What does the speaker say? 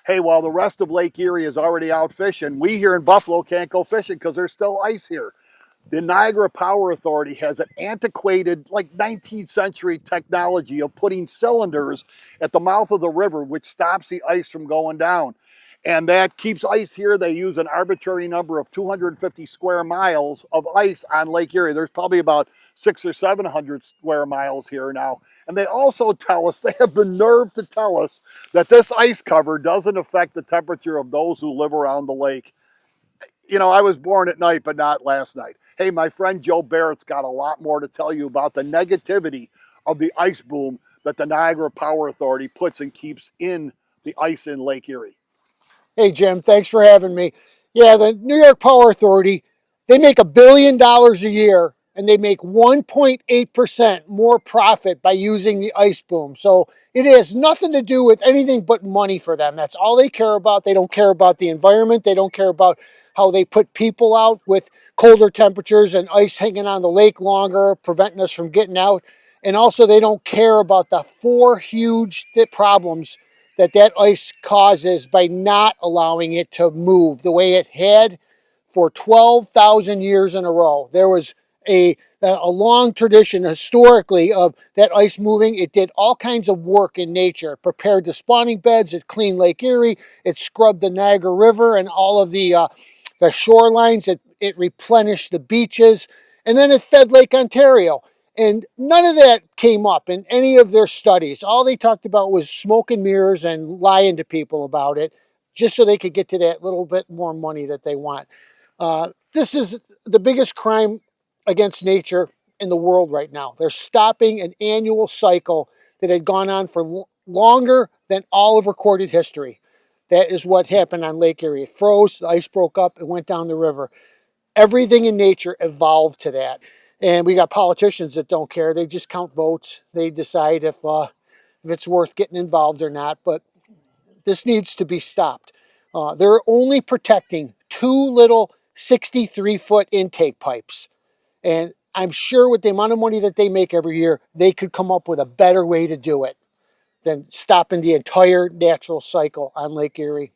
Hey, while the rest of Lake Erie is already out fishing, we here in Buffalo can't go fishing because there's still ice here. The Niagara Power Authority has an antiquated, like 19th century technology of putting cylinders at the mouth of the river, which stops the ice from going down. And that keeps ice here. They use an arbitrary number of 250 square miles of ice on Lake Erie. There's probably about 600 or 700 square miles here now. And they also tell us, they have the nerve to tell us that this ice cover doesn't affect the temperature of those who live around the lake. You know, I was born at night, but not last night. Hey, my friend Joe Barrett's got a lot more to tell you about the negativity of the ice boom that the Niagara Power Authority puts and keeps in the ice in Lake Erie. Hey, Jim, thanks for having me. Yeah, the New York Power Authority, they make $1 billion a year and they make 1.8% more profit by using the ice boom. So it has nothing to do with anything but money for them. That's all they care about. They don't care about the environment. They don't care about how they put people out with colder temperatures and ice hanging on the lake longer, preventing us from getting out. And also, they don't care about the four huge problems that ice causes by not allowing it to move the way it had for 12,000 years in a row. There was a long tradition historically of that ice moving. It did all kinds of work in nature. It prepared the spawning beds. It cleaned Lake Erie. It scrubbed the Niagara River and all of the shorelines. It replenished the beaches. And then it fed Lake Ontario. And none of that came up in any of their studies. All they talked about was smoke and mirrors and lying to people about it, just so they could get to that little bit more money that they want. This is the biggest crime against nature in the world right now. They're stopping an annual cycle that had gone on for longer than all of recorded history. That is what happened on Lake Erie. It froze, the ice broke up, it went down the river. Everything in nature evolved to that. And we got politicians that don't care. They just count votes. They decide if it's worth getting involved or not. But this needs to be stopped. They're only protecting two little 63-foot intake pipes. And I'm sure with the amount of money that they make every year, they could come up with a better way to do it than stopping the entire natural cycle on Lake Erie.